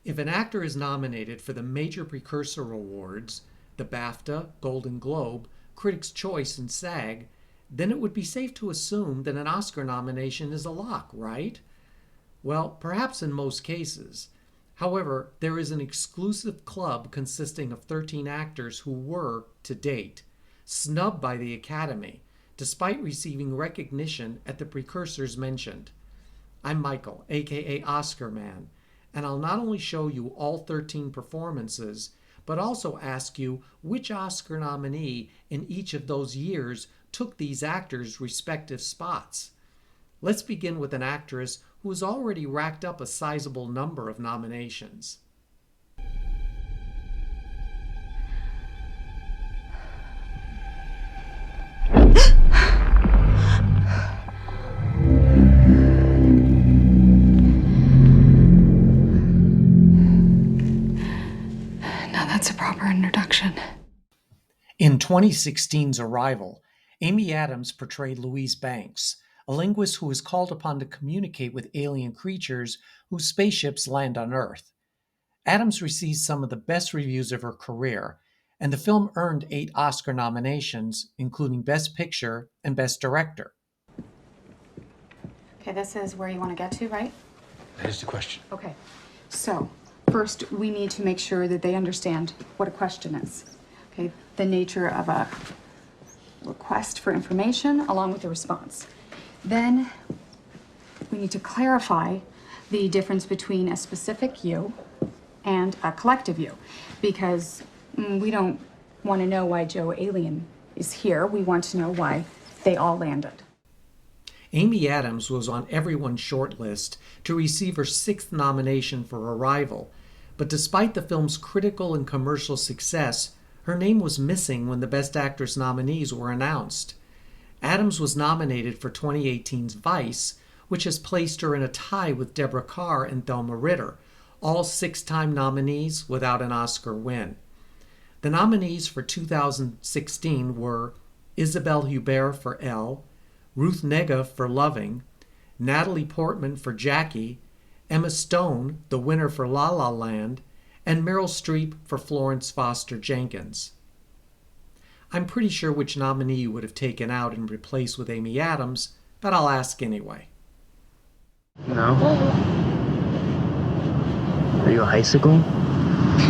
If an actor is nominated for the major precursor awards, the BAFTA, Golden Globe, Critics' Choice, and SAG, then it would be safe to assume that an Oscar nomination is a lock, right? Well, perhaps in most cases. However, there is an exclusive club consisting of 13 actors who were, to date, snubbed by the Academy, despite receiving recognition at the precursors mentioned. I'm Michael, aka Oscar Man, and I'll not only show you all 13 performances, but also ask you which Oscar nominee in each of those years took these actors' respective spots. Let's begin with an actress who has already racked up a sizable number of nominations. Now that's a proper introduction. In 2016's Arrival, Amy Adams portrayed Louise Banks, a linguist who is called upon to communicate with alien creatures whose spaceships land on Earth. Adams received some of the best reviews of her career, and the film earned 8 Oscar nominations, including Best Picture and Best Director. Okay, this is where you want to get to, right? That is the question. Okay, so first we need to make sure that they understand what a question is. Okay, the nature of a request for information along with the response. Then we need to clarify the difference between a specific you and a collective you, because we don't want to know why Joe Alien is here. We want to know why they all landed. Amy Adams was on everyone's shortlist to receive her 6th nomination for Arrival, but despite the film's critical and commercial success, her name was missing when the Best Actress nominees were announced. Adams was nominated for 2018's Vice, which has placed her in a tie with Deborah Kerr and Thelma Ritter, all 6-time nominees without an Oscar win. The nominees for 2016 were Isabelle Huppert for Elle, Ruth Negga for Loving, Natalie Portman for Jackie, Emma Stone, the winner for La La Land, and Meryl Streep for Florence Foster Jenkins. I'm pretty sure which nominee you would have taken out and replaced with Amy Adams, but I'll ask anyway. No? Are you a icicle?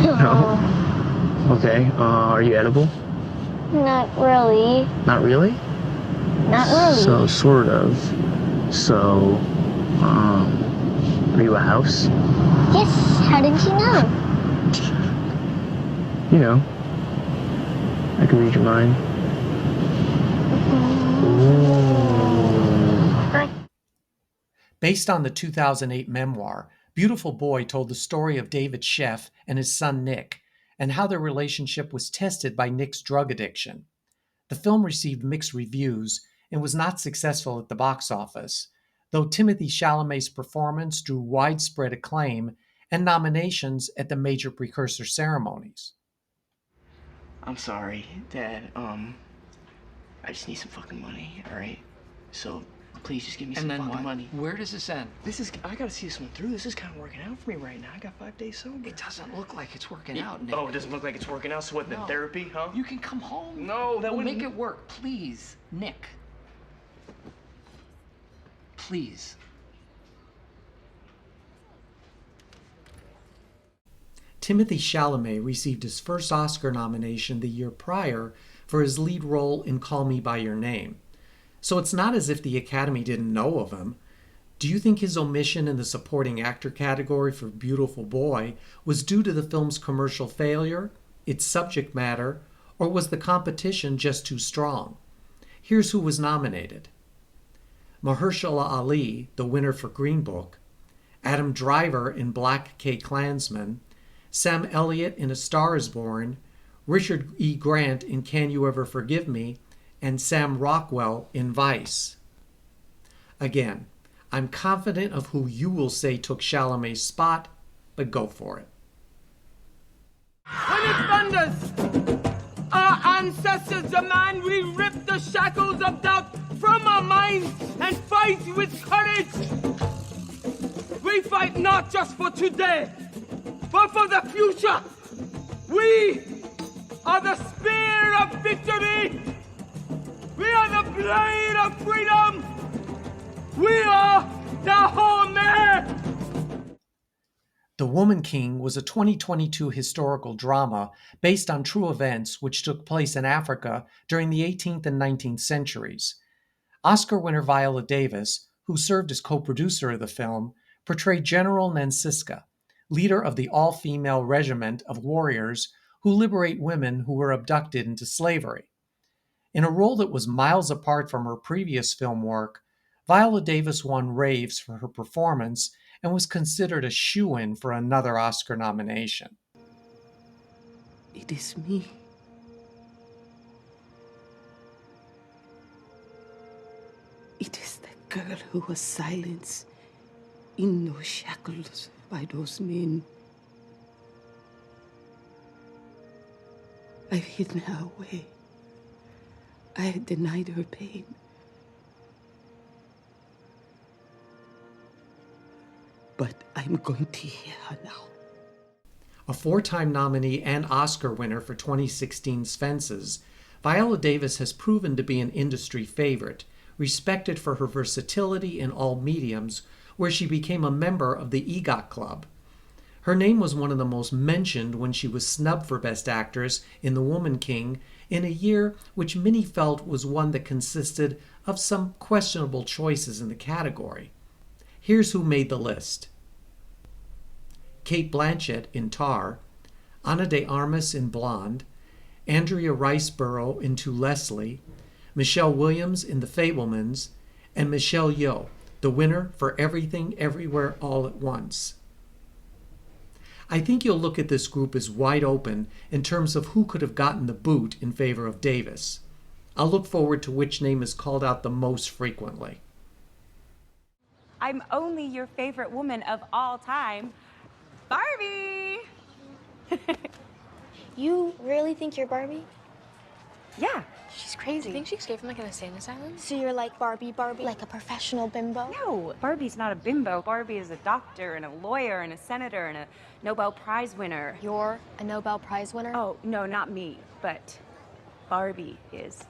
No. Okay, are you edible? Not really. Not really? Not really. So, sort of. So, are you a house? Yes, how did you know? You know, I can read your mind. Based on the 2008 memoir, Beautiful Boy told the story of David Sheff and his son Nick, and how their relationship was tested by Nick's drug addiction. The film received mixed reviews and was not successful at the box office, though Timothée Chalamet's performance drew widespread acclaim and nominations at the major precursor ceremonies. I'm sorry, Dad. I just need some fucking money, alright? So, please just give me some fucking money. Where does this end? I gotta see this one through. This is kind of working out for me right now. I got 5 days sober. It doesn't look like it's working out, Nick. Oh, it doesn't look like it's working out? So what, then No. therapy, huh? You can come home. No, that we'll wouldn't... make it work, please, Nick. Please. Timothée Chalamet received his first Oscar nomination the year prior for his lead role in Call Me By Your Name. So it's not as if the Academy didn't know of him. Do you think his omission in the supporting actor category for Beautiful Boy was due to the film's commercial failure, its subject matter, or was the competition just too strong? Here's who was nominated. Mahershala Ali, the winner for Green Book, Adam Driver in Black K. Klansman, Sam Elliott in A Star is Born, Richard E. Grant in Can You Ever Forgive Me, and Sam Rockwell in Vice. Again, I'm confident of who you will say took Chalamet's spot, but go for it. When it thunders, our ancestors demand we rip the shackles of doubt from our minds and fight with courage. We fight not just for today, but for the future. We are the spear of victory. We are the blade of freedom. We are the Homer. The Woman King was a 2022 historical drama based on true events which took place in Africa during the 18th and 19th centuries. Oscar winner Viola Davis, who served as co-producer of the film, portrayed General Nansisca, leader of the all-female regiment of warriors who liberate women who were abducted into slavery. In a role that was miles apart from her previous film work, Viola Davis won raves for her performance and was considered a shoo-in for another Oscar nomination. It is me. It is the girl who was silenced in those shackles by those men. I've hidden her away. I had denied her pain. But I'm going to hear her now. A four-time nominee and Oscar winner for 2016's Fences, Viola Davis has proven to be an industry favorite, respected for her versatility in all mediums, where she became a member of the EGOT Club. Her name was one of the most mentioned when she was snubbed for Best Actress in The Woman King in a year which many felt was one that consisted of some questionable choices in the category. Here's who made the list. Cate Blanchett in Tar, Ana de Armas in Blonde, Andrea Riseborough in To Leslie, Michelle Williams in The Fabelmans, and Michelle Yeoh, the winner for Everything Everywhere All at Once. I think you'll look at this group as wide open in terms of who could have gotten the boot in favor of Davis. I'll look forward to which name is called out the most frequently. I'm only your favorite woman of all time, Barbie! You really think you're Barbie? Yeah. She's crazy. You think she escaped from like an insane asylum? So you're like Barbie, like a professional bimbo? No, Barbie's not a bimbo. Barbie is a doctor and a lawyer and a senator and a Nobel Prize winner. You're a Nobel Prize winner? Oh, no, not me, but Barbie is.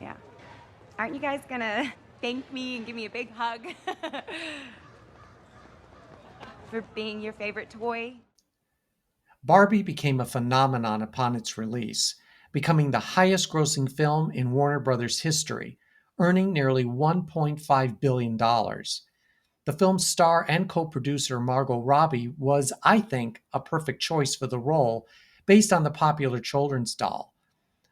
Yeah. Aren't you guys gonna thank me and give me a big hug for being your favorite toy? Barbie became a phenomenon upon its release, becoming the highest-grossing film in Warner Brothers history, earning nearly $1.5 billion. The film's star and co-producer Margot Robbie was, I think, a perfect choice for the role based on the popular children's doll.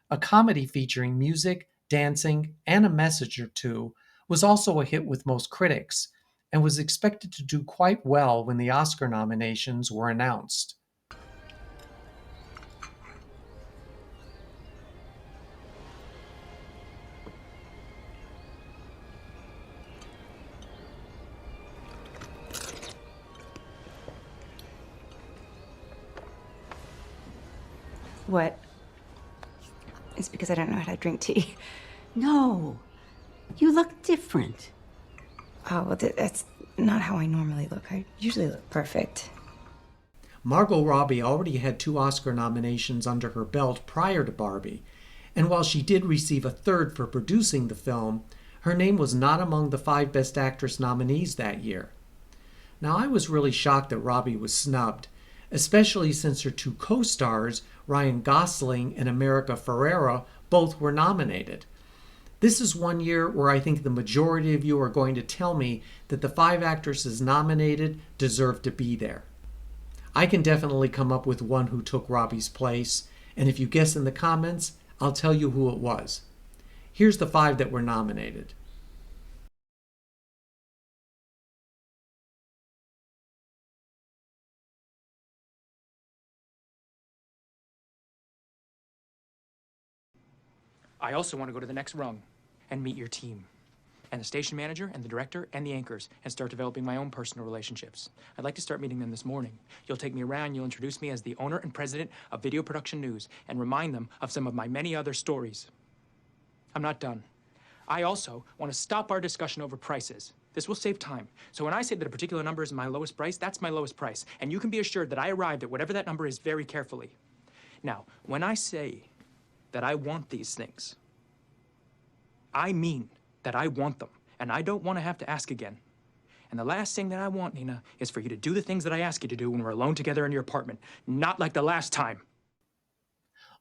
A comedy featuring music, dancing, and a message or two was also a hit with most critics, and was expected to do quite well when the Oscar nominations were announced. What? It's because I don't know how to drink tea. No, you look different. Oh, well, that's not how I normally look. I usually look perfect. Margot Robbie already had 2 Oscar nominations under her belt prior to Barbie, and while she did receive a third for producing the film, her name was not among the 5 Best Actress nominees that year. Now, I was really shocked that Robbie was snubbed, especially since her 2 co-stars, Ryan Gosling and America Ferrera, both were nominated. This is one year where I think the majority of you are going to tell me that the 5 actresses nominated deserve to be there. I can definitely come up with one who took Robbie's place, and if you guess in the comments, I'll tell you who it was. Here's the 5 that were nominated. I also want to go to the next rung and meet your team, and the station manager, and the director, and the anchors, and start developing my own personal relationships. I'd like to start meeting them this morning. You'll take me around, you'll introduce me as the owner and president of Video Production News, and remind them of some of my many other stories. I'm not done. I also want to stop our discussion over prices This will save time. So when I say that a particular number is my lowest price, that's my lowest price. And you can be assured that I arrived at whatever that number is very carefully. Now, when I say that I want these things, I mean that I want them. And I don't want to have to ask again. And the last thing that I want, Nina, is for you to do the things that I ask you to do when we're alone together in your apartment. Not like the last time.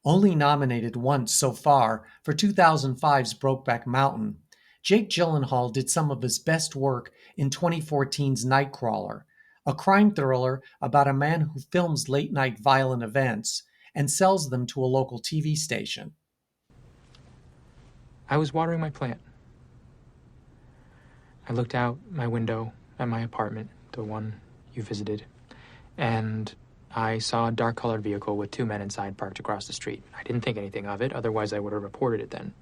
Only nominated once so far for 2005's Brokeback Mountain, Jake Gyllenhaal did some of his best work in 2014's Nightcrawler, a crime thriller about a man who films late-night violent events and sells them to a local TV station. I was watering my plant. I looked out my window at my apartment, the one you visited, and I saw a dark-colored vehicle with 2 men inside parked across the street. I didn't think anything of it, otherwise I would have reported it then.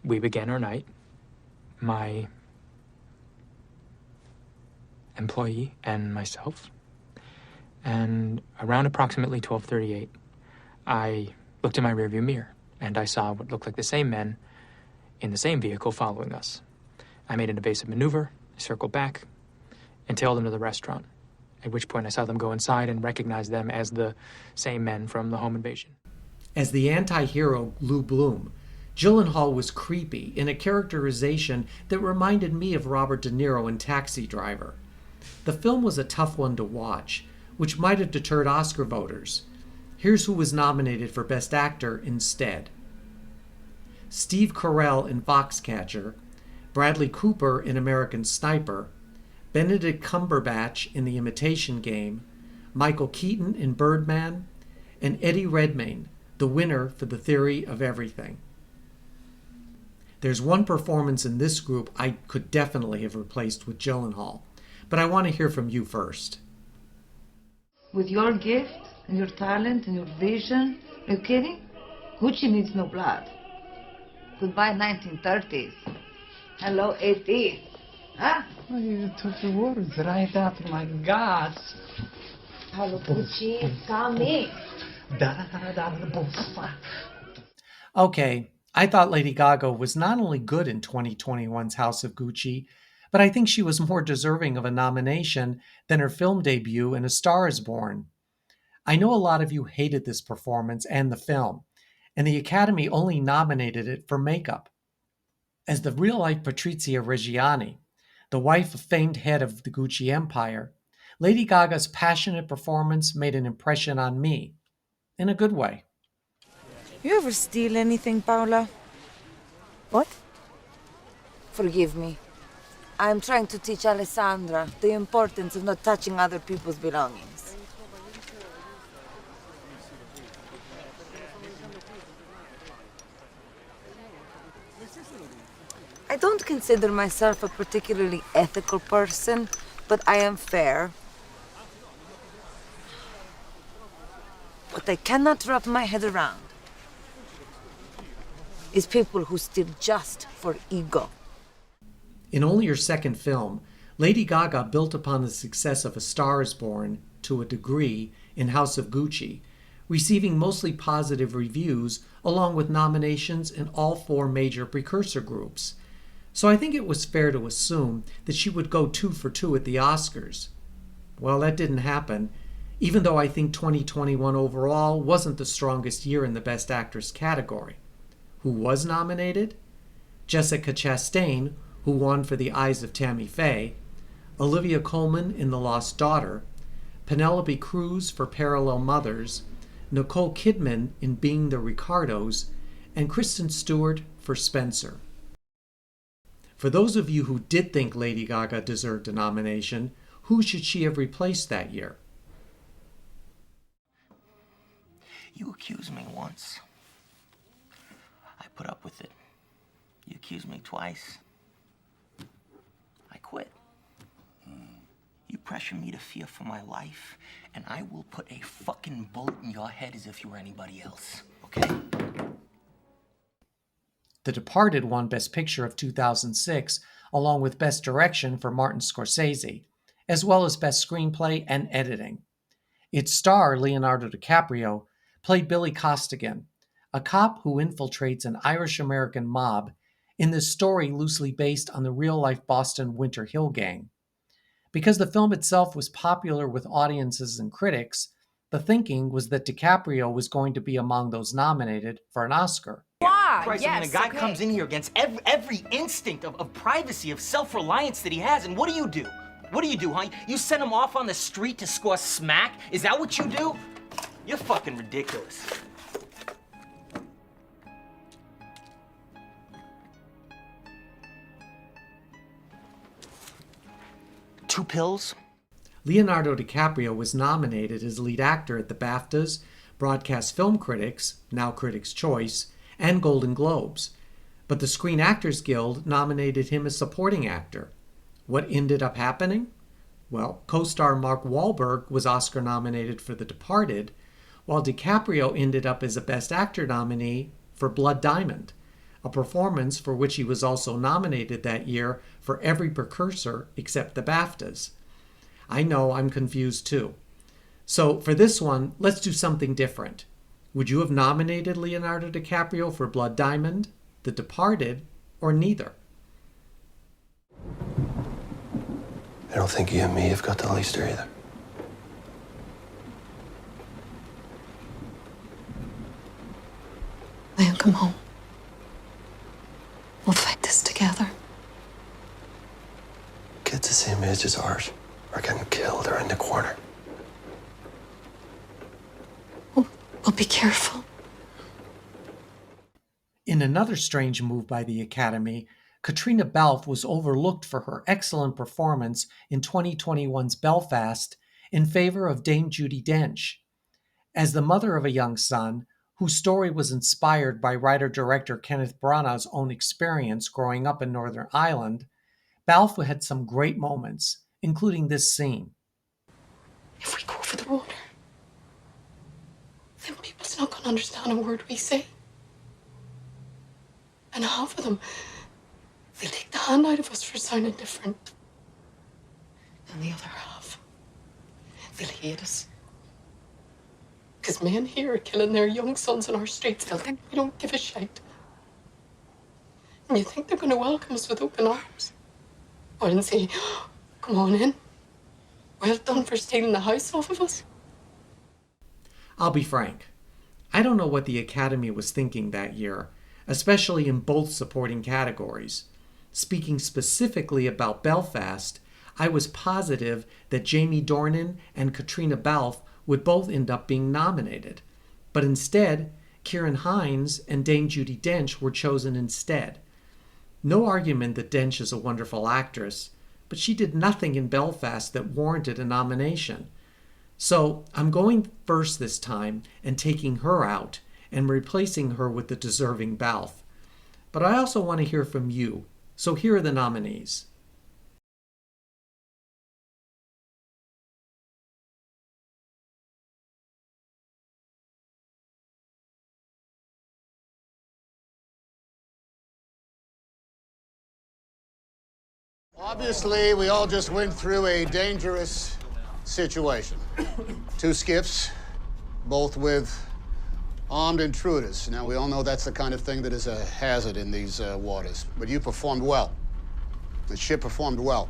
We began our night. My employee and myself. And around approximately 12:38, I looked in my rearview mirror, and I saw what looked like the same men in the same vehicle following us. I made an evasive maneuver, I circled back, and tailed them to the restaurant, at which point I saw them go inside and recognized them as the same men from the home invasion. As the anti-hero Lou Bloom, Gyllenhaal was creepy in a characterization that reminded me of Robert De Niro in Taxi Driver. The film was a tough one to watch, which might have deterred Oscar voters. Here's who was nominated for Best Actor instead. Steve Carell in Foxcatcher, Bradley Cooper in American Sniper, Benedict Cumberbatch in The Imitation Game, Michael Keaton in Birdman, and Eddie Redmayne, the winner for The Theory of Everything. There's one performance in this group I could definitely have replaced with Gyllenhaal, but I want to hear from you first. With your gift and your talent and your vision, are you kidding? Gucci needs no blood. Goodbye 1930s. Hello 80s. Huh? Oh, you took the words right out of my guts. Hello Gucci, coming. Okay, I thought Lady Gaga was not only good in 2021's House of Gucci, but I think she was more deserving of a nomination than her film debut in A Star is Born. I know a lot of you hated this performance and the film, and the Academy only nominated it for makeup. As the real-life Patrizia Reggiani, the wife of famed head of the Gucci empire, Lady Gaga's passionate performance made an impression on me, in a good way. You ever steal anything, Paula? What? Forgive me. I'm trying to teach Alessandra the importance of not touching other people's belongings. I don't consider myself a particularly ethical person, but I am fair. What I cannot wrap my head around is people who steal just for ego. In only her second film, Lady Gaga built upon the success of A Star is Born to a degree in House of Gucci, receiving mostly positive reviews along with nominations in all 4 major precursor groups. So I think it was fair to assume that she would go 2 for 2 at the Oscars. Well, that didn't happen, even though I think 2021 overall wasn't the strongest year in the Best Actress category. Who was nominated? Jessica Chastain, who won for The Eyes of Tammy Faye, Olivia Colman in The Lost Daughter, Penelope Cruz for Parallel Mothers, Nicole Kidman in Being the Ricardos, and Kristen Stewart for Spencer. For those of you who did think Lady Gaga deserved a nomination, who should she have replaced that year? You accused me once. I put up with it. You accused me twice. I quit. You pressure me to fear for my life, and I will put a fucking bullet in your head as if you were anybody else, okay? The Departed won Best Picture of 2006, along with Best Direction for Martin Scorsese, as well as Best Screenplay and Editing. Its star, Leonardo DiCaprio, played Billy Costigan, a cop who infiltrates an Irish-American mob in this story loosely based on the real-life Boston Winter Hill Gang. Because the film itself was popular with audiences and critics, the thinking was that DiCaprio was going to be among those nominated for an Oscar. Why? Christ, I mean, a guy comes in here against every instinct of privacy, of self-reliance that he has, and what do? What do you do, huh? You send him off on the street to score smack? Is that what you do? You're fucking ridiculous. Two pills? Leonardo DiCaprio was nominated as lead actor at the BAFTAs, Broadcast Film Critics, now Critics' Choice, and Golden Globes. But the Screen Actors Guild nominated him as supporting actor. What ended up happening? Well, co-star Mark Wahlberg was Oscar nominated for The Departed, while DiCaprio ended up as a Best Actor nominee for Blood Diamond, a performance for which he was also nominated that year for every precursor except the BAFTAs. I know, I'm confused too. So for this one, let's do something different. Would you have nominated Leonardo DiCaprio for Blood Diamond, The Departed, or neither? I don't think you and me have got the least either. Leon, come home. We'll fight this together. Kids the same age as ours are getting killed or in the corner. We'll be careful. In another strange move by the Academy, Katrina Balf was overlooked for her excellent performance in 2021's Belfast in favor of Dame Judi Dench. As the mother of a young son, whose story was inspired by writer-director Kenneth Branagh's own experience growing up in Northern Ireland, Balf had some great moments, including this scene. If we go over the water, then people's not going to understand a word we say. And half of them, they'll take the hand out of us for sounding different. And the other half, they'll hate us. Because men here are killing their young sons in our streets. They'll think we don't give a shit. And you think they're going to welcome us with open arms? Or and say, come on in. Well done for stealing the house off of us. I'll be frank. I don't know what the Academy was thinking that year, especially in both supporting categories. Speaking specifically about Belfast, I was positive that Jamie Dornan and Katrina Balf would both end up being nominated. But instead, Ciarán Hinds and Dame Judi Dench were chosen instead. No argument that Dench is a wonderful actress, but she did nothing in Belfast that warranted a nomination. So I'm going first this time and taking her out and replacing her with the deserving Balf. But I also want to hear from you, so here are the nominees. Obviously, we all just went through a dangerous situation. Two skiffs, both with armed intruders. Now, we all know that's the kind of thing that is a hazard in these waters. But you performed well. The ship performed well.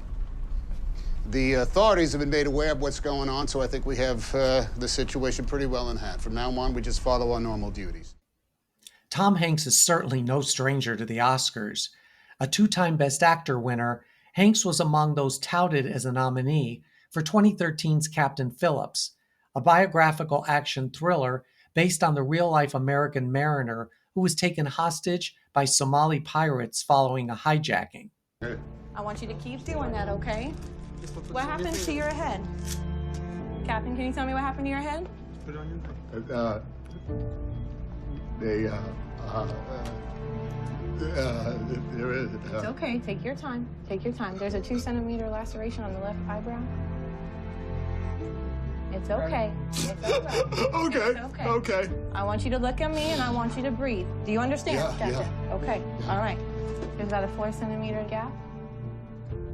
The authorities have been made aware of what's going on, so I think we have the situation pretty well in hand. From now on, we just follow our normal duties. Tom Hanks is certainly no stranger to the Oscars. A two-time Best Actor winner, Hanks was among those touted as a nominee for 2013's Captain Phillips, a biographical action thriller based on the real-life American mariner who was taken hostage by Somali pirates following a hijacking. I want you to keep doing that, okay? What happened to your head? Captain, can you tell me what happened to your head? There is. It's okay. Take your time. Take your time. There's a 2-centimeter laceration on the left eyebrow. It's okay. It's all right. Okay. It's okay. Okay. I want you to look at me and I want you to breathe. Do you understand? Yeah, Gotcha. yeah. Okay. All right. There's about a 4-centimeter gap.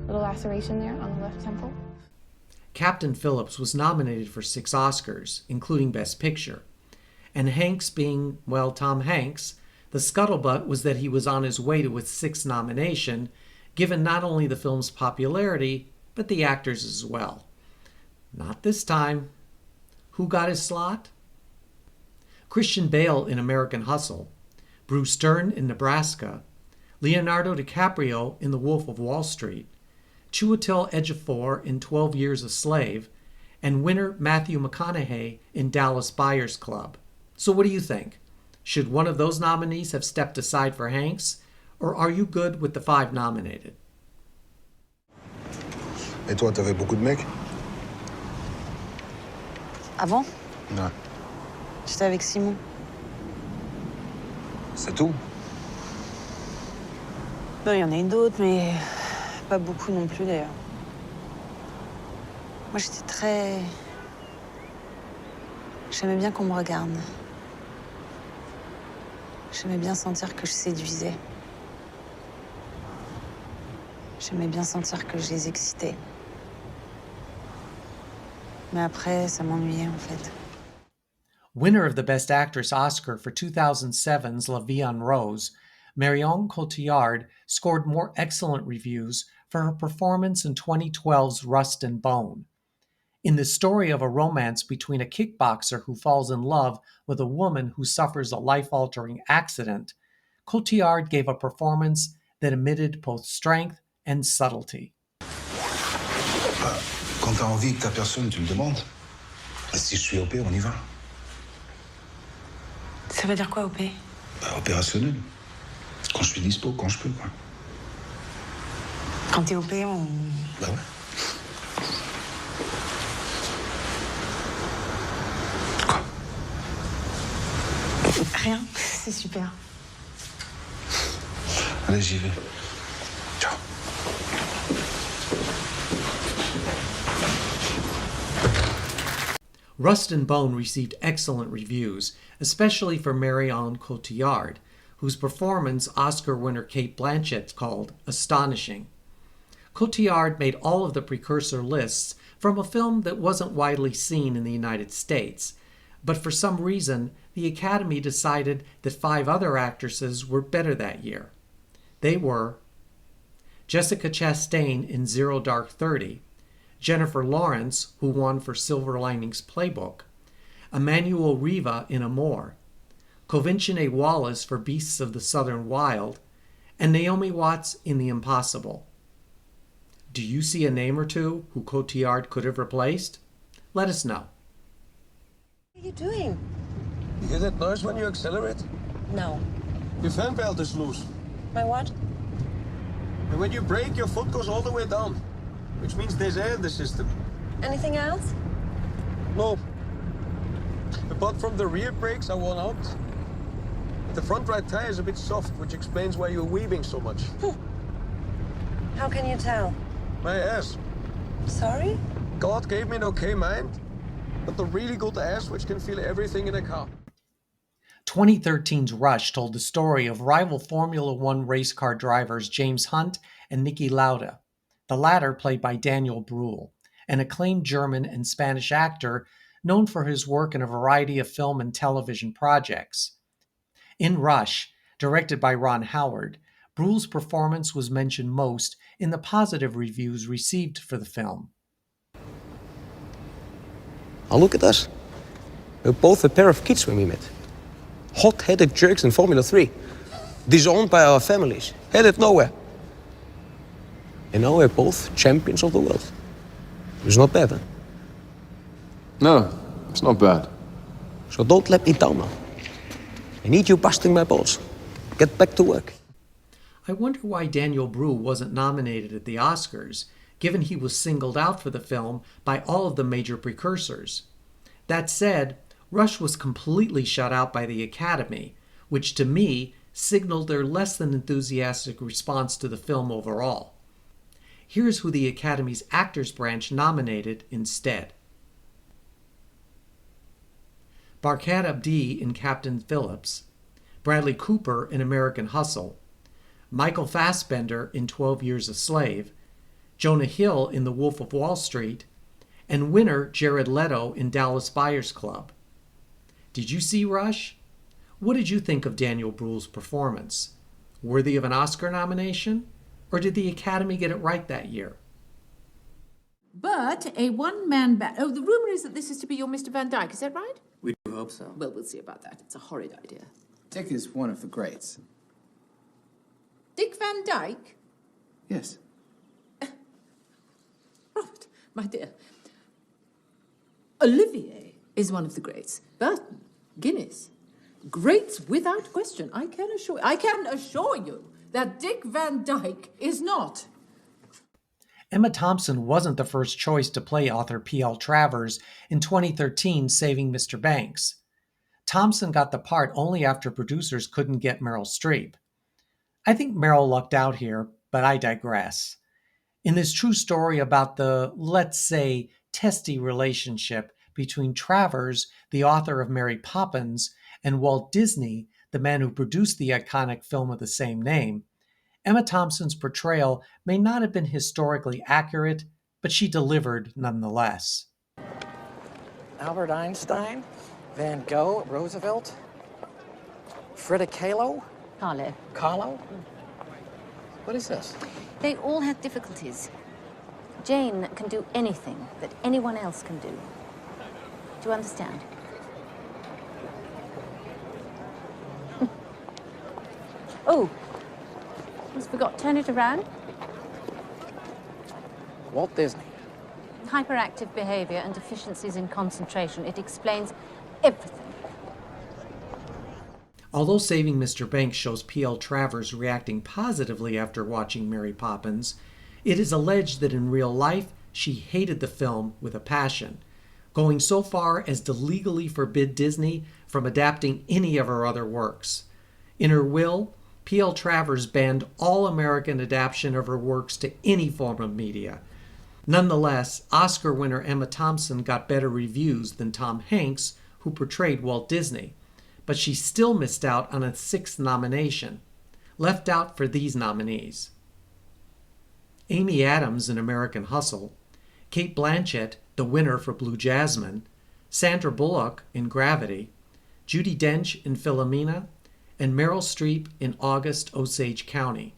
Little laceration there on the left temple. Captain Phillips was nominated for 6 Oscars, including Best Picture. And Hanks being, well, Tom Hanks, The scuttlebutt was that he was on his way to his 6th nomination, given not only the film's popularity, but the actors as well. Not this time. Who got his slot? Christian Bale in American Hustle, Bruce Dern in Nebraska, Leonardo DiCaprio in The Wolf of Wall Street, Chiwetel Ejiofor in 12 Years a Slave, and winner Matthew McConaughey in Dallas Buyers Club. So what do you think? Should one of those nominees have stepped aside for Hanks, or are you good with the 5 nominated? Et toi, t'avais beaucoup de mecs? Avant? Ouais. J'étais avec Simon. C'est tout? Bon, il y en a eu d'autres, mais pas beaucoup non plus d'ailleurs. Moi, j'étais très... J'aimais bien qu'on me regarde. J'aimais bien sentir que je séduisais. J'aimais bien sentir que je les excitais. Mais après, ça m'ennuyait en fait. Winner of the Best Actress Oscar for 2007's La Vie en Rose, Marion Cotillard scored more excellent reviews for her performance in 2012's Rust and Bone. In the story of a romance between a kickboxer who falls in love with a woman who suffers a life-altering accident, Cotillard gave a performance that emitted both strength and subtlety. Quand t'as envie que t'as personne, tu me demandes. Si je suis OP, on y va. Ça veut dire quoi, OP? Opérationnel. Quand je suis dispo, quand je peux, quoi. Quand t'es OP, on... Bah ouais. Quoi? Rien, c'est super. Allez, j'y vais. Ciao. Rust and Bone received excellent reviews, especially for Marion Cotillard, whose performance Oscar winner Cate Blanchett called astonishing. Cotillard made all of the precursor lists from a film that wasn't widely seen in the United States, but for some reason the Academy decided that 5 other actresses were better that year. They were Jessica Chastain in Zero Dark 30, Jennifer Lawrence, who won for Silver Linings Playbook, Emmanuel Riva in Amour, Covinchine Wallace for Beasts of the Southern Wild, and Naomi Watts in The Impossible. Do you see a name or two who Cotillard could have replaced? Let us know. What are you doing? You hear that noise when you accelerate? No. Your fan belt is loose. My what? And when you brake, your foot goes all the way down, which means there's air in the system. Anything else? No. Apart from the rear brakes are worn out. The front right tire is a bit soft, which explains why you're weaving so much. How can you tell? My ass. Sorry? God gave me an okay mind, but the really good ass which can feel everything in a car. 2013's Rush told the story of rival Formula One race car drivers James Hunt and Niki Lauda, the latter played by Daniel Brule, an acclaimed German and Spanish actor known for his work in a variety of film and television projects. In Rush, directed by Ron Howard, Brule's performance was mentioned most in the positive reviews received for the film. Oh, look at us. We're both a pair of kids when we met. Hot-headed jerks in Formula 3. Disowned by our families. Headed nowhere. And now we're both champions of the world. It's not bad, huh? No, it's not bad. So don't let me down now. I need you busting my balls. Get back to work. I wonder why Daniel Brule wasn't nominated at the Oscars, given he was singled out for the film by all of the major precursors. That said, Rush was completely shut out by the Academy, which to me signaled their less than enthusiastic response to the film overall. Here's who the Academy's Actors Branch nominated instead. Barkhad Abdi in Captain Phillips, Bradley Cooper in American Hustle, Michael Fassbender in 12 Years a Slave, Jonah Hill in The Wolf of Wall Street, and winner Jared Leto in Dallas Buyers Club. Did you see Rush? What did you think of Daniel Brule's performance? Worthy of an Oscar nomination? Or did the Academy get it right that year? But a one-man band... Oh, the rumor is that this is to be your Mr. Van Dyke, is that right? We do hope so. Well, we'll see about that. It's a horrid idea. Dick is one of the greats. Dick Van Dyke? Yes. Robert, my dear. Olivier is one of the greats. Burton, Guinness. Greats without question. I can assure you that Dick Van Dyke is not. Emma Thompson wasn't the first choice to play author P.L. Travers in 2013's Saving Mr. Banks. Thompson got the part only after producers couldn't get Meryl Streep. I think Meryl lucked out here, but I digress. In this true story about the, let's say, testy relationship between Travers, the author of Mary Poppins, and Walt Disney, the man who produced the iconic film of the same name, Emma Thompson's portrayal may not have been historically accurate, but she delivered nonetheless. Albert Einstein, Van Gogh, Roosevelt, Frida Kahlo? Kahlo? What is this? They all had difficulties. Jane can do anything that anyone else can do. Do you understand? Oh, almost forgot. Turn it around. Walt Disney. Hyperactive behavior and deficiencies in concentration. It explains everything. Although Saving Mr. Banks shows P.L. Travers reacting positively after watching Mary Poppins, it is alleged that in real life she hated the film with a passion, going so far as to legally forbid Disney from adapting any of her other works. In her will, P.L. Travers banned all American adaptation of her works to any form of media. Nonetheless, Oscar winner Emma Thompson got better reviews than Tom Hanks, who portrayed Walt Disney, but she still missed out on a 6th nomination, left out for these nominees: Amy Adams in American Hustle, Cate Blanchett, the winner for Blue Jasmine, Sandra Bullock in Gravity, Judi Dench in Philomena, and Meryl Streep in August Osage County.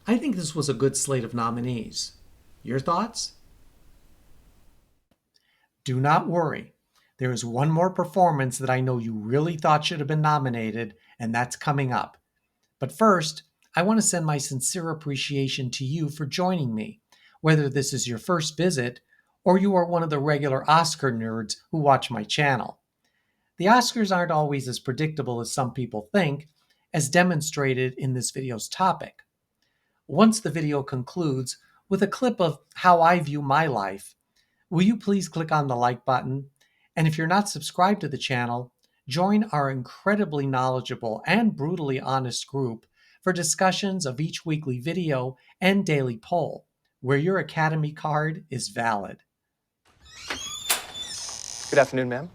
I think this was a good slate of nominees. Your thoughts? Do not worry. There is one more performance that I know you really thought should have been nominated, and that's coming up. But first, I want to send my sincere appreciation to you for joining me, whether this is your first visit or you are one of the regular Oscar nerds who watch my channel. The Oscars aren't always as predictable as some people think, as demonstrated in this video's topic. Once the video concludes with a clip of how I view my life, will you please click on the like button? And if you're not subscribed to the channel, join our incredibly knowledgeable and brutally honest group for discussions of each weekly video and daily poll, where your Academy card is valid. Good afternoon, ma'am.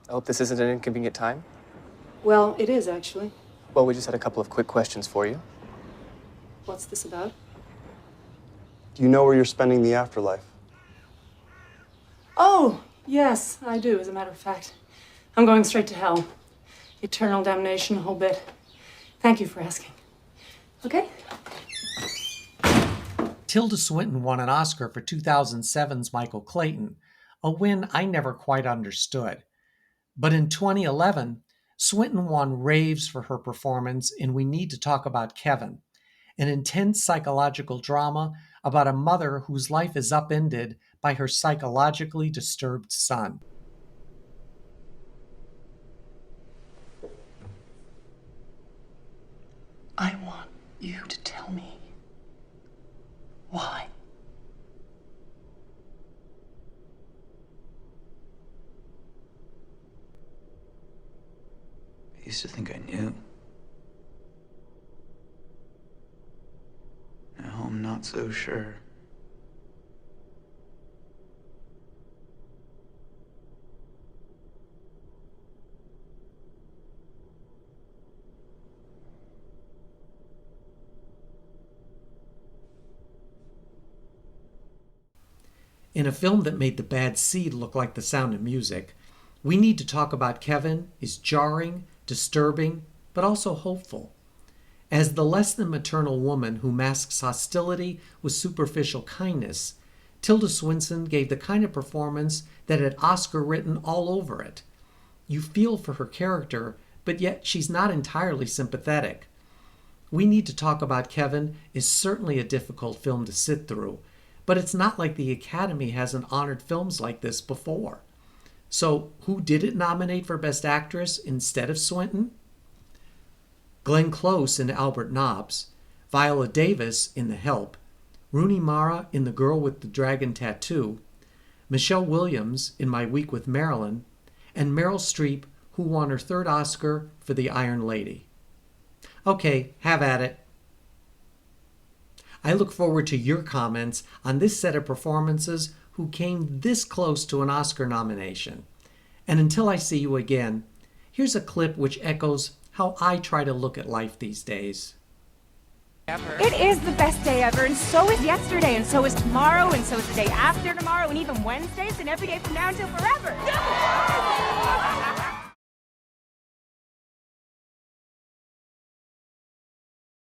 I hope this isn't an inconvenient time. Well, it is, actually. Well, we just had a couple of quick questions for you. What's this about? Do you know where you're spending the afterlife? Oh, yes, I do, as a matter of fact. I'm going straight to hell. Eternal damnation, a whole bit. Thank you for asking. Okay? Tilda Swinton won an Oscar for 2007's Michael Clayton, a win I never quite understood. But in 2011, Swinton won raves for her performance in We Need to Talk About Kevin, an intense psychological drama about a mother whose life is upended by her psychologically disturbed son. I want you to tell me why. I used to think I knew. Now I'm not so sure. In a film that made The Bad Seed look like The Sound of Music, We Need to Talk About Kevin is jarring, disturbing, but also hopeful. As the less than maternal woman who masks hostility with superficial kindness, Tilda Swinton gave the kind of performance that had Oscar written all over it. You feel for her character, but yet she's not entirely sympathetic. We Need to Talk About Kevin is certainly a difficult film to sit through, but it's not like the Academy hasn't honored films like this before. So who did it nominate for Best Actress instead of Swinton? Glenn Close in Albert Nobbs, Viola Davis in The Help, Rooney Mara in The Girl with the Dragon Tattoo, Michelle Williams in My Week with Marilyn, and Meryl Streep, who won her third Oscar for The Iron Lady. Okay, have at it. I look forward to your comments on this set of performances who came this close to an Oscar nomination. And until I see you again, here's a clip which echoes how I try to look at life these days. It is the best day ever, and so is yesterday, and so is tomorrow, and so is the day after tomorrow, and even Wednesdays, and every day from now until forever.